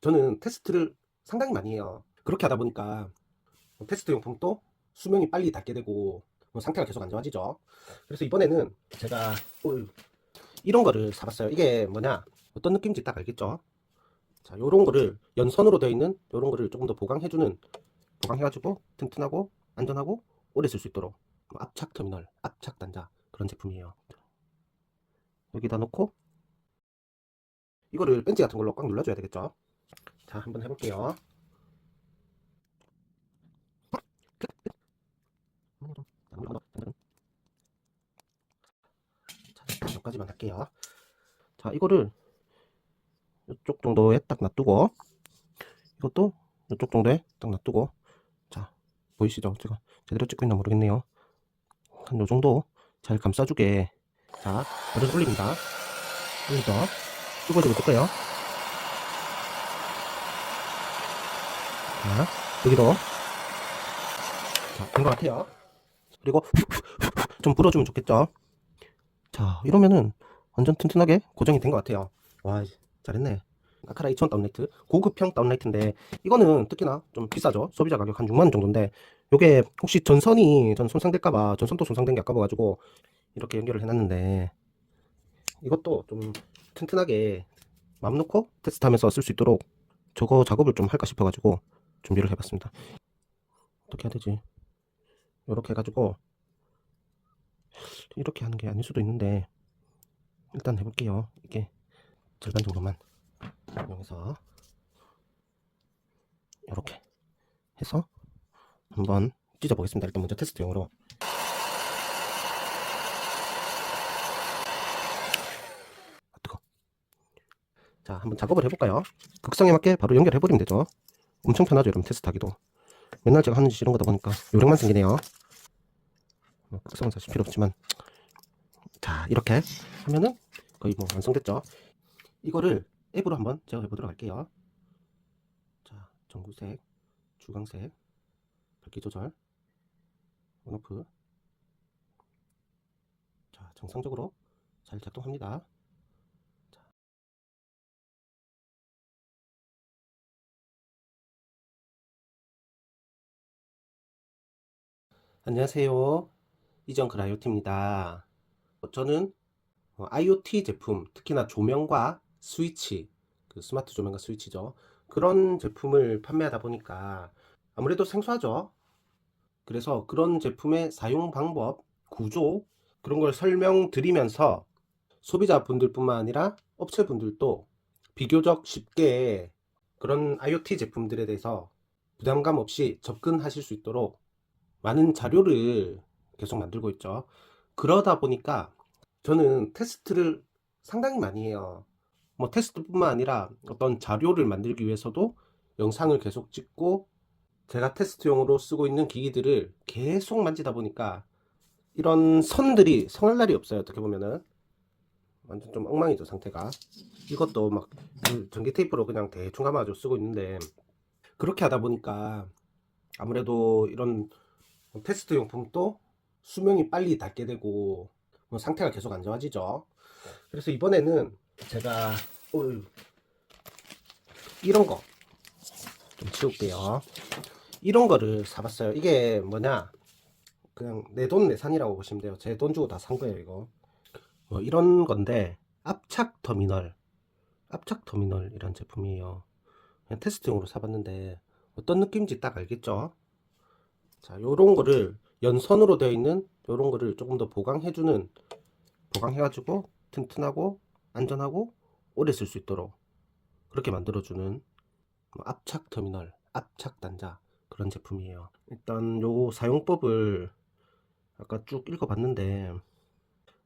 저는 테스트를 상당히 많이 해요. 그렇게 하다 보니까 테스트 용품도 수명이 빨리 닳게 되고 상태가 계속 안 좋아지죠. 그래서 이번에는 제가 이런 거를 사봤어요. 이게 뭐냐, 어떤 느낌인지 딱 알겠죠? 자, 요런 거를 연선으로 되어 있는 요런 거를 조금 더 보강해가지고 튼튼하고 안전하고 오래 쓸 수 있도록 압착 터미널, 압착 단자 그런 제품이에요. 여기다 놓고 이거를 벤치 같은 걸로 꽉 눌러줘야 되겠죠? 자, 한번 해볼게요. 자, 여기까지만 할게요. 자, 이거를 이쪽 정도에 딱 놔두고, 이것도 이쪽 정도에 딱 놔두고, 자, 보이시죠? 제가 제대로 찍고 있나 모르겠네요. 한 요 정도 잘 감싸주게. 자, 버릇 올립니다. 올리죠. 뚜껑지고 뜰까요? 자, 여기도. 자, 된 것 같아요. 그리고 좀 불어주면 좋겠죠? 자, 이러면은 완전 튼튼하게 고정이 된 것 같아요. 와, 잘했네. 아카라 2000 다운라이트, 고급형 다운라이트인데 이거는 특히나 좀 비싸죠. 소비자 가격 한 6만원 정도인데, 요게 혹시 전선이 손상될까봐, 전선도 손상된 게 아까워가지고 이렇게 연결을 해놨는데, 이것도 좀 튼튼하게 맘 놓고 테스트하면서 쓸 수 있도록 저거 작업을 좀 할까 싶어가지고 준비를 해봤습니다. 어떻게 해야 되지? 이렇게 해가지고 이렇게 하는 게 아닐 수도 있는데 일단 해볼게요. 이게 절반 정도만 이용해서 이렇게 해서 한번 찢어 보겠습니다. 일단 먼저 테스트용으로. 뜨거. 자, 한번 작업을 해볼까요? 극성에 맞게 바로 연결해버리면 되죠. 엄청 편하죠, 여러분. 테스트하기도. 맨날 제가 하는 짓 이런 거다 보니까 요령만 생기네요. 극성은 사실 필요 없지만, 자, 이렇게 하면은 거의 뭐 완성됐죠. 이거를 앱으로 한번 제가 해보도록 할게요. 자, 전구색, 주광색, 밝기 조절, 온오프. 자, 정상적으로 잘 작동합니다. 자, 안녕하세요. 이정글 IoT입니다. 저는 IoT 제품, 특히나 조명과 스위치, 그 스마트 조명과 스위치죠. 그런 제품을 판매하다 보니까 아무래도 생소하죠. 그래서 그런 제품의 사용 방법, 구조, 그런 걸 설명드리면서 소비자분들뿐만 아니라 업체분들도 비교적 쉽게 그런 IoT 제품들에 대해서 부담감 없이 접근하실 수 있도록 많은 자료를 계속 만들고 있죠. 그러다 보니까 저는 테스트를 상당히 많이 해요. 뭐 테스트뿐만 아니라 어떤 자료를 만들기 위해서도 영상을 계속 찍고, 제가 테스트용으로 쓰고 있는 기기들을 계속 만지다 보니까 이런 선들이 성할 날이 없어요. 어떻게 보면은 완전 좀 엉망이죠, 상태가. 이것도 막 전기 테이프로 그냥 대충 감아가지고 쓰고 있는데, 그렇게 하다 보니까 아무래도 이런 테스트 용품도 수명이 빨리 닳게 되고 상태가 계속 안 좋아지죠. 그래서 이번에는 제가 이런 거 좀 치울게요. 이런 거를 사봤어요. 이게 뭐냐, 그냥 내 돈 내산이라고 보시면 돼요. 제 돈 주고 다 산 거예요, 이거. 이런 건데, 압착 터미널이란 제품이에요. 그냥 테스트용으로 사봤는데 어떤 느낌인지 딱 알겠죠? 자, 요런 거를 연선으로 되어 있는 요런 거를 조금 더 보강해가지고 튼튼하고 안전하고 오래 쓸 수 있도록 그렇게 만들어주는 압착 터미널, 압착 단자 그런 제품이에요. 일단 요 사용법을 아까 쭉 읽어봤는데,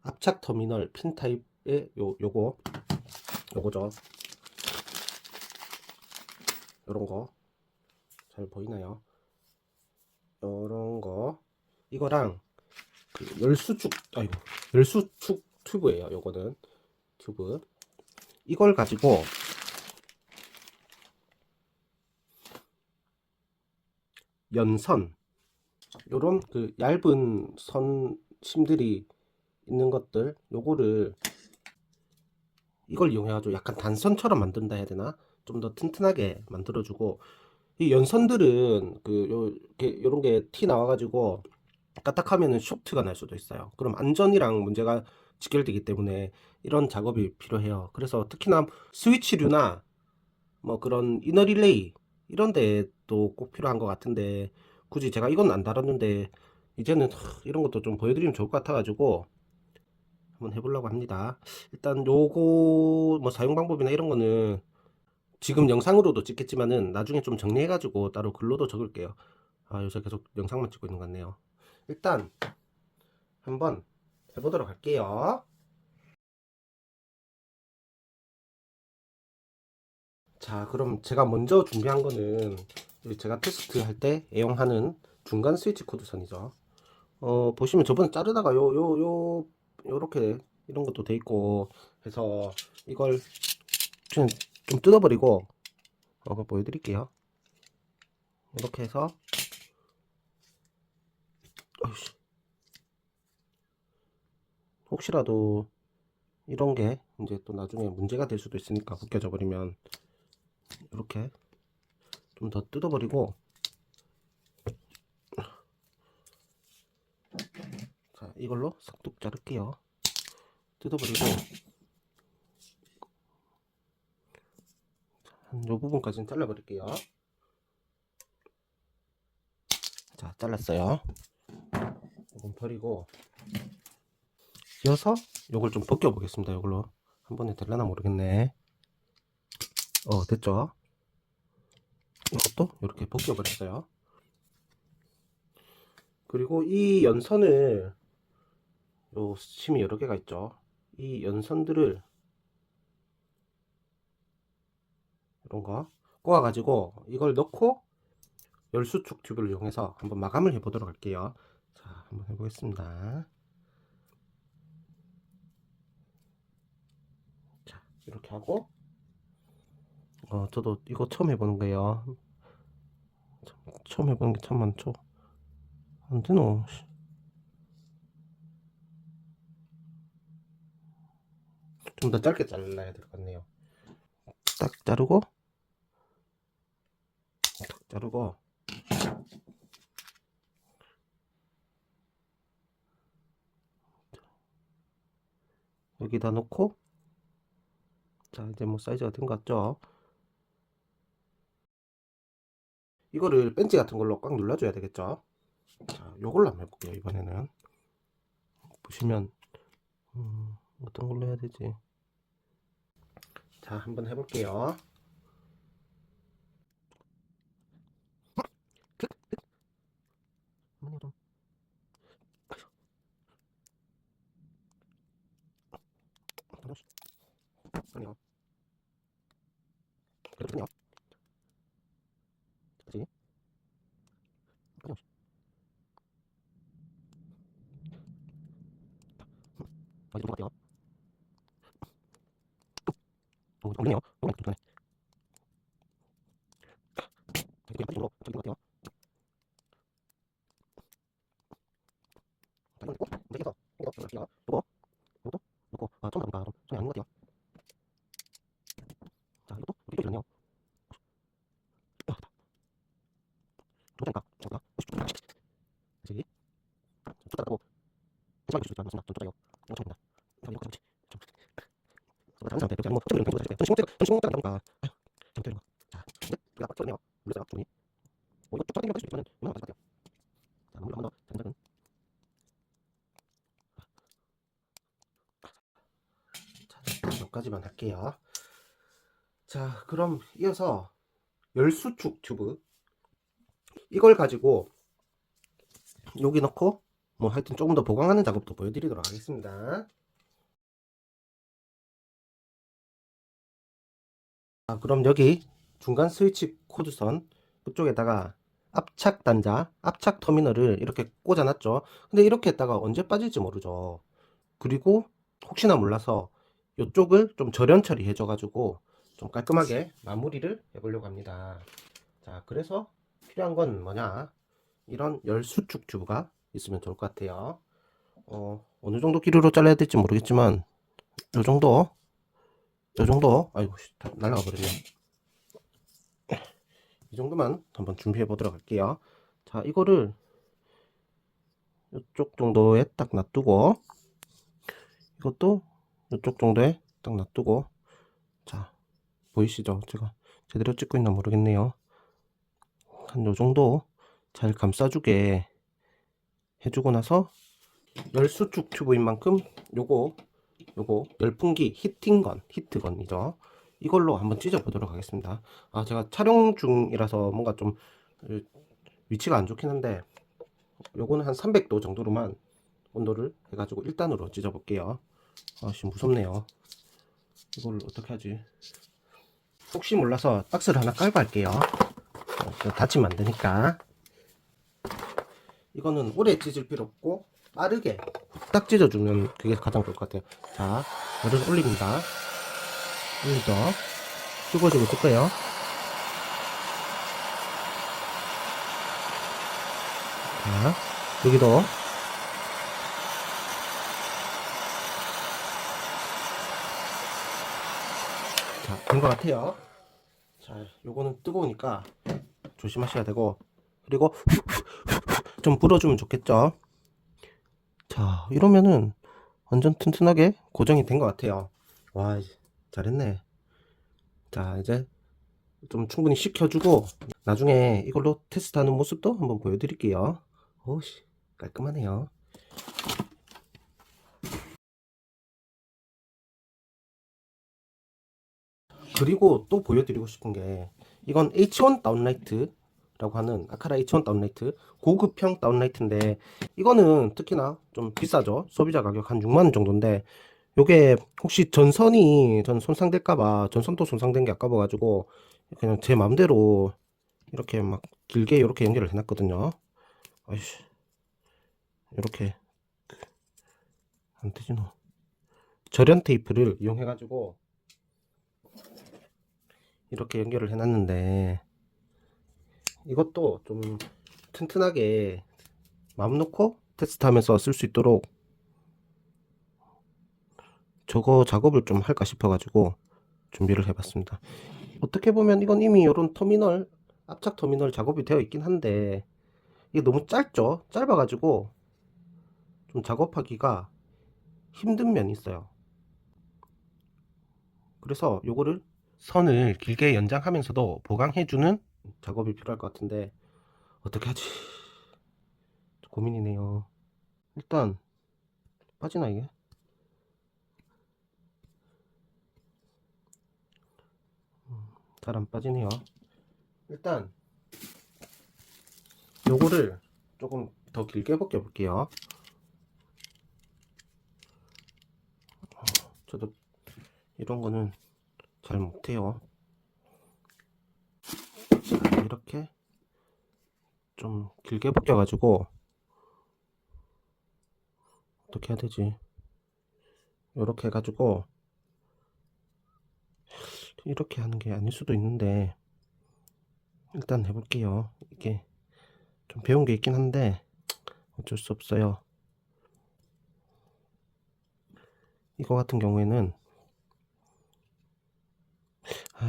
압착 터미널 핀 타입의 요거죠. 요런 거 잘 보이나요? 요런 거, 이거랑 그 열수축 튜브예요. 요거는 튜브. 이걸 가지고 연선, 요런 그 얇은 선 심들이 있는 것들, 요거를 이걸 이용해가지고 약간 단선처럼 만든다 해야 되나? 좀 더 튼튼하게 만들어주고, 이 연선들은 요런 게 티 나와가지고 까딱하면은 쇼트가 날 수도 있어요. 그럼 안전이랑 문제가 직결되기 때문에 이런 작업이 필요해요. 그래서 특히나 스위치류나 뭐 그런 이너 릴레이 이런 데도 꼭 필요한 것 같은데, 굳이 제가 이건 안 다뤘는데 이제는 이런 것도 좀 보여드리면 좋을 것 같아가지고 한번 해보려고 합니다. 일단 요거 뭐 사용 방법이나 이런 거는 지금 영상으로도 찍겠지만은 나중에 좀 정리해가지고 따로 글로도 적을게요. 아, 요새 계속 영상만 찍고 있는 것 같네요. 일단 한번 해보도록 할게요. 자, 그럼 제가 먼저 준비한 거는 제가 테스트 할 때 애용하는 중간 스위치 코드선이죠. 보시면 저번에 자르다가 요렇게 이런 것도 돼 있고 해서 이걸 좀 뜯어버리고 보여드릴게요. 이렇게 해서 어이씨, 혹시라도 이런 게 이제 또 나중에 문제가 될 수도 있으니까 벗겨져 버리면 이렇게 좀 더 뜯어버리고, 자, 이걸로 싹둑 자를게요. 뜯어버리고 한 요 부분까지는 잘라버릴게요. 자, 잘랐어요. 이건 버리고 이어서 요걸 좀 벗겨 보겠습니다. 요걸로 한 번에 될라나 모르겠네. 됐죠? 이것도 이렇게 벗겨 버렸어요. 그리고 이 연선을, 요 심이 여러 개가 있죠. 이 연선들을 이런 거 꼬아 가지고 이걸 넣고 열수축 튜브를 이용해서 한번 마감을 해 보도록 할게요. 자, 한번 해 보겠습니다. 자, 이렇게 하고 저도 이거 처음 해보는 거예요. 처음 해보는 게 참 많죠. 안 되노. 좀 더 짧게 잘라야 될 것 같네요. 딱 자르고, 딱 자르고, 여기다 놓고, 자, 이제 뭐 사이즈가 된 것 같죠? 이거를 벤치 같은 걸로 꽉 눌러줘야 되겠죠? 자, 요걸로 한번 해볼게요, 이번에는. 보시면, 어떤 걸로 해야 되지? 자, 한번 해볼게요. 아니요. 그렇군요. 그치? 아니요. 이 정도 같아요. 없네요. 너무 많이 좀 이렇게 빠진 정도 저기 것 같아요. 자, 이거 넣고, 이렇게 해서, 요것도 넣고, 처음 나보니까 좀 손이 아닌 것 같아요. 자, 이것도 이렇게 들었네요. 좋다니까, 좋다. 그치? 좋다고, 마지막에 줄수 있다. 맞습니다. 좀 좋아요. 이거 처음입니다. 자, 이거 그렇지. 좀, 잘못한 상태, 그렇지 않으면, 어쩌면 이런 거 전신 공짜가 나오니까, 아휴, 잘못되는 거. 자, 근데, 우리가 딱 쳤네요. 눌렀어요, 주문이. 이거 좀 할 수 있지만은, 이만한 것 같아요. 자, 물로 한번 더, 작은 자, 여기까지만 할게요. 자, 그럼 이어서 열수축 튜브. 이걸 가지고 여기 넣고 뭐 하여튼 조금 더 보강하는 작업도 보여드리도록 하겠습니다. 자, 그럼 여기 중간 스위치 코드선 그쪽에다가 압착 단자, 압착 터미널을 이렇게 꽂아놨죠. 근데 이렇게 했다가 언제 빠질지 모르죠. 그리고 혹시나 몰라서 이쪽을 좀 절연 처리해 줘 가지고 좀 깔끔하게 마무리를 해 보려고 합니다. 자, 그래서 필요한 건 뭐냐, 이런 열수축 튜브가 있으면 좋을 것 같아요. 어느 정도 길이로 잘라야 될지 모르겠지만 요 정도 요 정도, 아이고, 다 날아가 버렸네. 이 정도만 한번 준비해 보도록 할게요. 자, 이거를 이쪽 정도에 딱 놔두고, 이것도 이쪽 정도에 딱 놔두고, 자, 보이시죠? 제가 제대로 찍고 있나 모르겠네요. 한 요 정도 잘 감싸주게 해주고 나서 열수축 튜브인 만큼 요거 열풍기 히트건이죠. 이걸로 한번 찢어 보도록 하겠습니다. 아, 제가 촬영 중이라서 뭔가 좀 위치가 안 좋긴 한데 요거는 한 300도 정도로만 온도를 해가지고 1단으로 찢어 볼게요. 아씨, 무섭네요. 이걸 어떻게 하지? 혹시 몰라서 박스를 하나 깔고 할게요. 다치면 안 되니까. 이거는 오래 찢을 필요 없고 빠르게 딱 찢어주면 그게 가장 좋을 것 같아요. 자, 열을 올립니다. 올리죠. 쭈궈주고 뜰 거예요. 자, 여기도 자, 된 것 같아요. 자, 요거는 뜨거우니까 조심하셔야 되고, 그리고 좀 불어주면 좋겠죠. 자, 이러면은 완전 튼튼하게 고정이 된 것 같아요. 와, 잘했네. 자, 이제 좀 충분히 식혀주고 나중에 이걸로 테스트하는 모습도 한번 보여드릴게요. 오씨, 깔끔하네요. 그리고 또 보여드리고 싶은 게, 이건 H1 다운라이트라고 하는 아카라 H1 다운라이트, 고급형 다운라이트인데 이거는 특히나 좀 비싸죠. 소비자 가격 한 6만원 정도인데, 요게 혹시 전 손상될까봐, 전선도 손상된 게 아까워 가지고 그냥 제 맘대로 이렇게 막 길게 이렇게 연결을 해놨거든요. 아이씨, 이렇게 안 되지 너. 절연 테이프를 이용해 가지고 이렇게 연결을 해놨는데, 이것도 좀 튼튼하게 마음 놓고 테스트하면서 쓸 수 있도록 저거 작업을 좀 할까 싶어 가지고 준비를 해봤습니다. 어떻게 보면 이건 이미 이런 터미널, 압착 터미널 작업이 되어 있긴 한데 이게 너무 짧죠. 짧아 가지고 좀 작업하기가 힘든 면이 있어요. 그래서 요거를 선을 길게 연장하면서도 보강해주는 작업이 필요할 것 같은데 어떻게 하지? 고민이네요. 일단 빠지나 이게? 잘 안 빠지네요. 일단 요거를 조금 더 길게 벗겨 볼게요. 저도 이런 거는 잘 못해요. 자, 이렇게 좀 길게 벗겨 가지고 어떻게 해야 되지? 이렇게 해가지고 이렇게 하는 게 아닐 수도 있는데 일단 해볼게요. 이게 좀 배운 게 있긴 한데 어쩔 수 없어요. 이거 같은 경우에는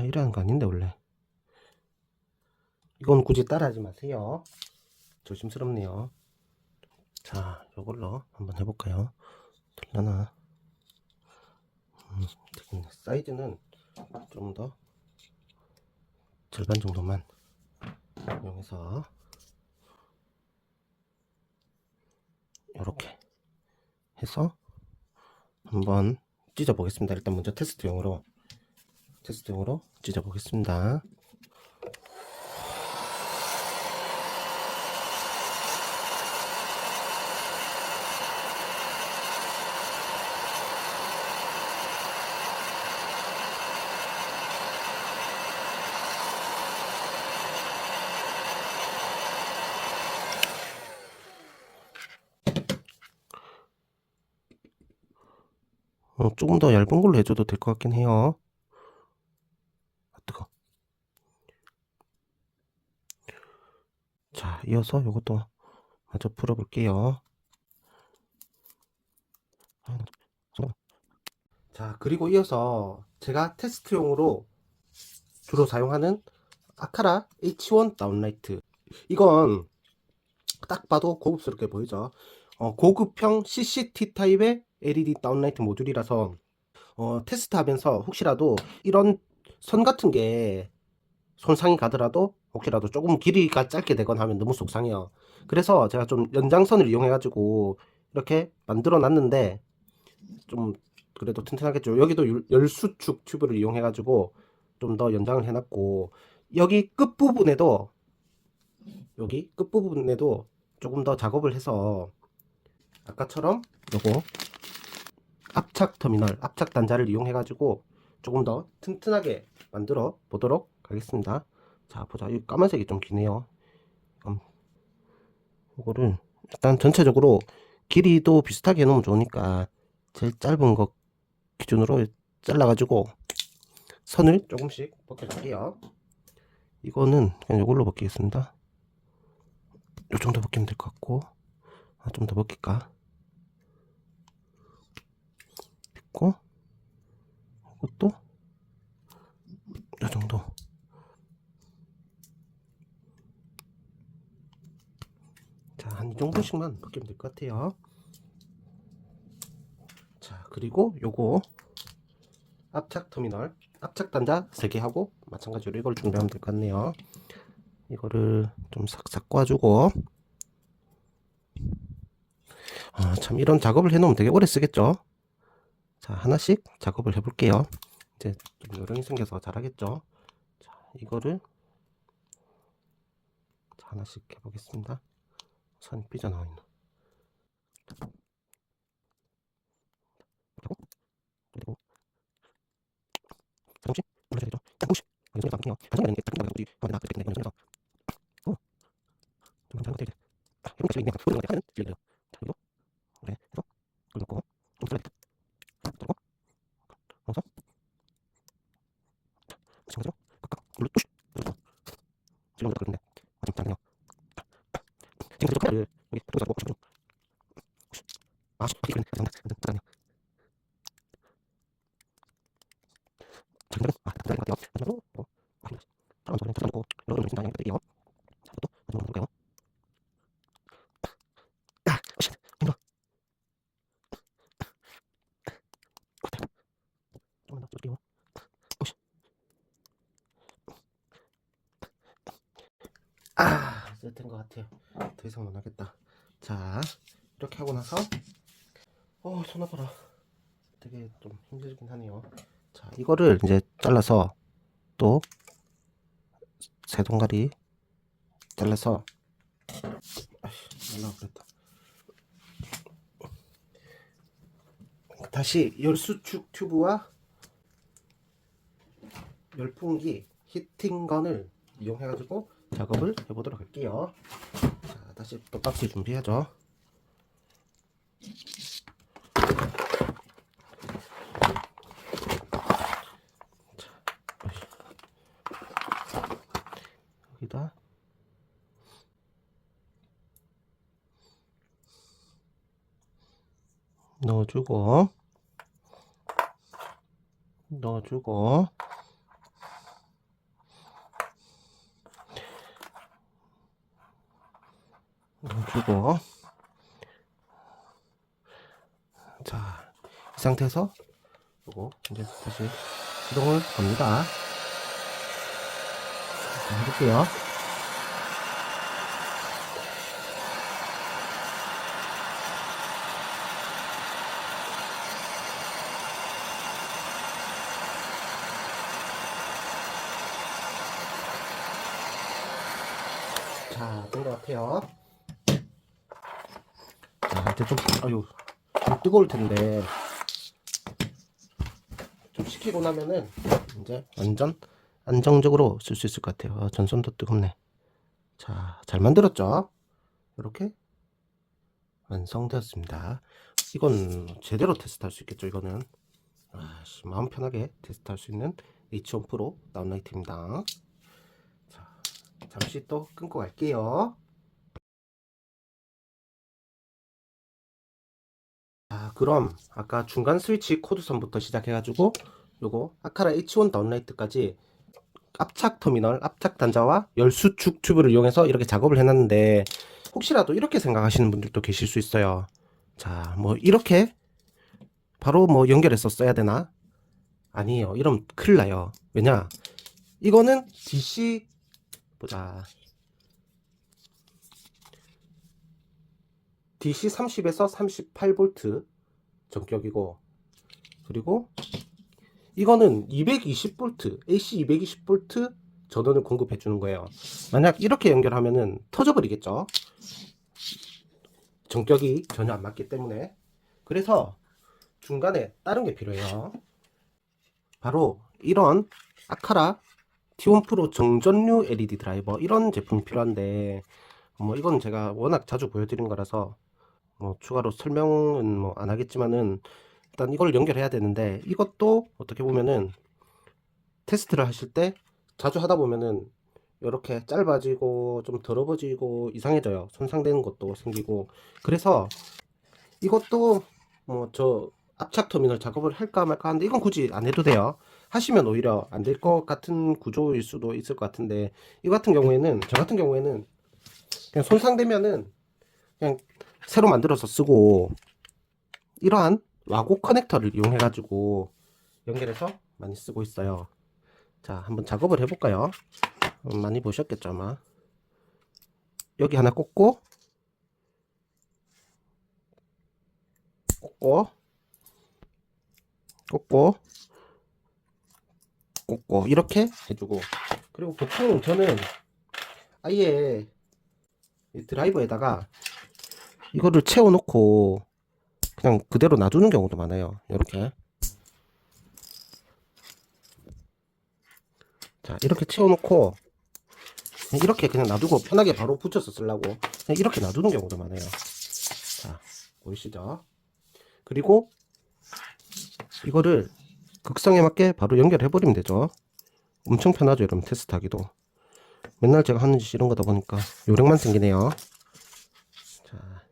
이러는 거 아닌데 원래. 이건 굳이 따라하지 마세요. 조심스럽네요. 자, 이걸로 한번 해볼까요? 될라나? 되겠네. 사이즈는 좀 더 절반 정도만 이용해서 이렇게 해서 한번 찢어 보겠습니다. 일단 먼저 테스트용으로 찢어 보겠습니다. 조금 더 얇은 걸로 해줘도 될 것 같긴 해요. 뜨거. 자, 이어서 이것도 마저 풀어볼게요. 자, 그리고 이어서 제가 테스트용으로 주로 사용하는 아카라 H1 다운라이트. 이건 딱 봐도 고급스럽게 보이죠. 고급형 CCT 타입의 LED 다운라이트 모듈이라서 테스트하면서 혹시라도 이런 선 같은 게 손상이 가더라도 혹시라도 조금 길이가 짧게 되거나 하면 너무 속상해요. 그래서 제가 좀 연장선을 이용해 가지고 이렇게 만들어 놨는데 좀 그래도 튼튼하겠죠. 여기도 열수축 튜브를 이용해 가지고 좀 더 연장을 해 놨고, 여기 끝부분에도 여기 끝부분에도 조금 더 작업을 해서 아까처럼 요거 압착 터미널, 압착 단자를 이용해 가지고 조금 더 튼튼하게 만들어 보도록 하겠습니다. 자, 보자. 이 까만색이 좀 기네요. 이거를 일단 전체적으로 길이도 비슷하게 해놓으면 좋으니까 제일 짧은 거 기준으로 잘라가지고 선을 조금씩 벗겨줄게요. 이거는 그냥 이걸로 벗기겠습니다. 이 정도 벗기면 될 것 같고, 좀 더 벗길까? 됐고, 이것도 이 정도. 자, 한 이 정도씩만 벗기면 될 것 같아요. 자, 그리고 요거 압착 터미널, 압착 단자 3개 하고 마찬가지로 이걸 준비하면 될 것 같네요. 이거를 좀 싹싹 꽈주고, 참 이런 작업을 해놓으면 되게 오래 쓰겠죠. 자, 하나씩 작업을 해볼게요. 이제 좀 요령이 생겨서 잘하겠죠. 자, 이거를 하나씩 해보겠습니다. 선이 삐져나와 있나? 그리고 조금씩 눌러야 되죠. 조금씩 이렇게 바뀌어요. 반성이 되는 게 바뀐다고 우리 가만히 나가게 되는 거죠. 좀 잘못돼 이제 이런 것이 있네요. 소리가 약간 들려요. 자, 그리고 그래 해서 굴렸고 좀 잘라야겠다. 그리고 넣어서 마찬가지로 각각 눌러 푸시 눌러서 지금 못 그런데 아직 잘네요. 지금 저 카메라를 여기 들어가서 보고 싶어요. 그러네. 잘네요. 지금은 잘할 것 같아요. 마지막으로 다른 소리는 찾아놓고 여러 좀 있습니다. 양념 뺄게요. 자, 이것도 마지막으로 넣을게요. 힘들어. 조금만 더 줄게요. 오씨. 이제 된 것 같아요. 더 이상 못 하겠다. 자, 이렇게 하고 나서 손 아파라. 되게 좀 힘들긴 하네요. 자, 이거를 이제 잘라서 또 세 동가리 잘라서 날라가 그랬다. 다시 열수축 튜브와 열풍기 히팅건을 이용해가지고 작업을 해보도록 할게요. 자, 다시 또 박스 준비하죠. 여기다 넣어주고 넣어주고 넣어주고. 자, 이 상태에서 요거 이제 다시 시동을 겁니다. 자, 해볼게요. 자, 된 것 같아요. 자, 이제 좀 좀 뜨거울 텐데 좀 식히고 나면은 이제 완전 안정적으로 쓸 수 있을 것 같아요. 전선도 뜨겁네. 자, 잘 만들었죠? 이렇게 완성되었습니다. 이건 제대로 테스트할 수 있겠죠. 이거는 마음 편하게 테스트할 수 있는 H1 프로 다운라이트입니다. 자, 잠시 또 끊고 갈게요. 자, 그럼 아까 중간 스위치 코드선부터 시작해가지고 요거 아카라 H1 다운라이트까지 압착 터미널, 압착 단자와 열수축 튜브를 이용해서 이렇게 작업을 해놨는데 혹시라도 이렇게 생각하시는 분들도 계실 수 있어요. 자, 뭐 이렇게 바로 뭐 연결해서 써야 되나? 아니에요. 이러면 큰일 나요. 왜냐? 이거는 DC 보자. DC 30에서 38V 전격이고, 그리고 이거는 220V, AC 220V 전원을 공급해 주는 거예요. 만약 이렇게 연결하면은 터져버리겠죠. 전격이 전혀 안 맞기 때문에. 그래서 중간에 다른 게 필요해요. 바로 이런 아카라 T1 프로 정전류 LED 드라이버, 이런 제품이 필요한데 뭐 이건 제가 워낙 자주 보여드린 거라서 뭐 추가로 설명은 뭐 안 하겠지만은 일단 이걸 연결해야 되는데, 이것도 어떻게 보면은 테스트를 하실 때 자주 하다 보면은 이렇게 짧아지고 좀 더러워지고 이상해져요. 손상되는 것도 생기고. 그래서 이것도 뭐 저 압착 터미널 작업을 할까 말까 하는데 이건 굳이 안 해도 돼요. 하시면 오히려 안 될 것 같은 구조일 수도 있을 것 같은데, 이 같은 경우에는, 저 같은 경우에는 그냥 손상되면은 그냥 새로 만들어서 쓰고, 이러한 와고 커넥터를 이용해 가지고 연결해서 많이 쓰고 있어요. 자, 한번 작업을 해볼까요? 많이 보셨겠죠 아마. 여기 하나 꽂고 꽂고 꽂고 꽂고 이렇게 해주고, 그리고 보통 저는 아예 이 드라이버에다가 이거를 채워놓고 그냥 그대로 놔두는 경우도 많아요. 이렇게. 자, 이렇게 채워놓고 이렇게 그냥 놔두고 편하게 바로 붙여서 쓰려고 그냥 이렇게 놔두는 경우도 많아요. 자, 보이시죠? 그리고 이거를 극성에 맞게 바로 연결해버리면 되죠. 엄청 편하죠. 이러면 테스트하기도. 맨날 제가 하는 짓이 이런 거다 보니까 요령만 생기네요. 자,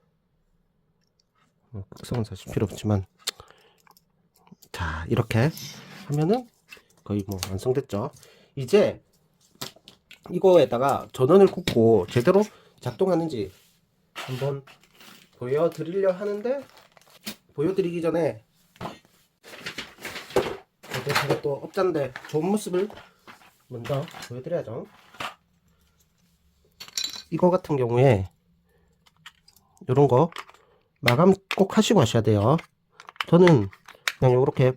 극성은 사실 필요 없지만, 자, 이렇게 하면은 거의 뭐 완성됐죠. 이제 이거에다가 전원을 꽂고 제대로 작동하는지 한번 보여드리려 하는데, 보여드리기 전에 제가 또 업자인데 좋은 모습을 먼저 보여드려야죠. 이거 같은 경우에 이런 거 마감 꼭 하시고 하셔야 돼요. 저는 그냥 이렇게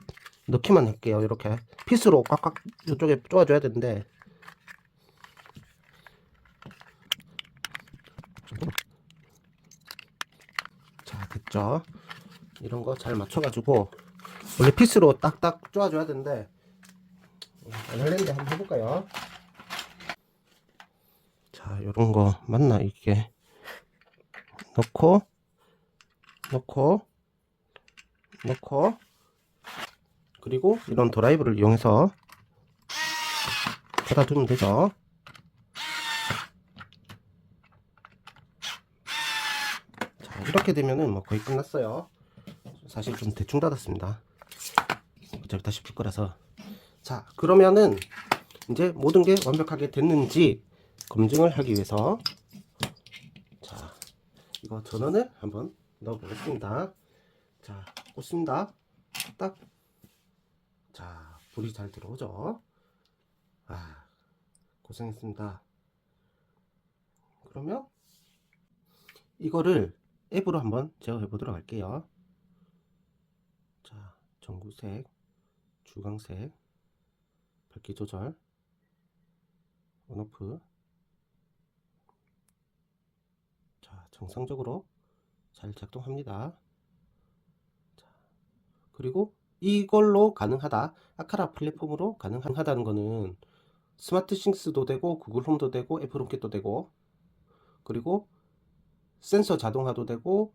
넣기만 할게요. 이렇게 핏으로 꽉꽉 이쪽에 쪼아줘야 되는데, 자, 됐죠. 이런 거 잘 맞춰가지고 원래 핏으로 딱딱 쪼아줘야 되는데 안 할랜데 한번 해볼까요? 자, 이런 거 맞나 이게. 넣고 넣고 넣고, 그리고 이런 드라이브를 이용해서 닫아두면 되죠. 자, 이렇게 되면은 뭐 거의 끝났어요. 사실 좀 대충 닫았습니다. 어차피 다시 풀 거라서. 자, 그러면은 이제 모든 게 완벽하게 됐는지 검증을 하기 위해서, 자, 이거 전원을 한번 넣어 보겠습니다. 자, 꽂습니다. 딱. 자, 불이 잘 들어오죠. 아, 고생했습니다. 그러면 이거를 앱으로 한번 제어해 보도록 할게요. 자, 전구색, 주광색, 밝기 조절, 온오프. 자, 정상적으로 잘 작동합니다. 자, 그리고 이걸로 가능하다, 아카라 플랫폼으로 가능하다는 거는 스마트 싱스도 되고 구글 홈도 되고 애플 홈킷도 되고, 그리고 센서 자동화도 되고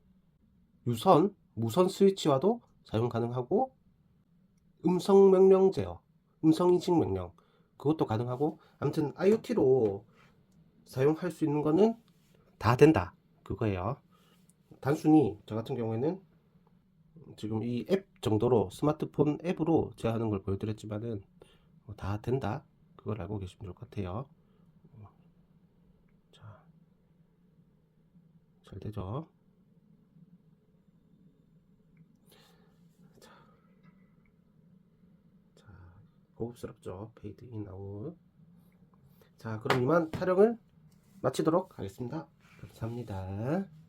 유선, 무선 스위치와도 사용 가능하고, 음성 명령 제어, 음성 인식 명령, 그것도 가능하고, 아무튼 IoT로 사용할 수 있는 거는 다 된다 그거예요. 단순히 저 같은 경우에는 지금 이 앱 정도로 스마트폰 앱으로 제가 하는 걸 보여드렸지만은 다 된다. 그걸 알고 계시면 좋을 것 같아요. 자, 잘 되죠? 자, 고급스럽죠? 페이드 인 아웃. 자, 그럼 이만 촬영을 마치도록 하겠습니다. 감사합니다.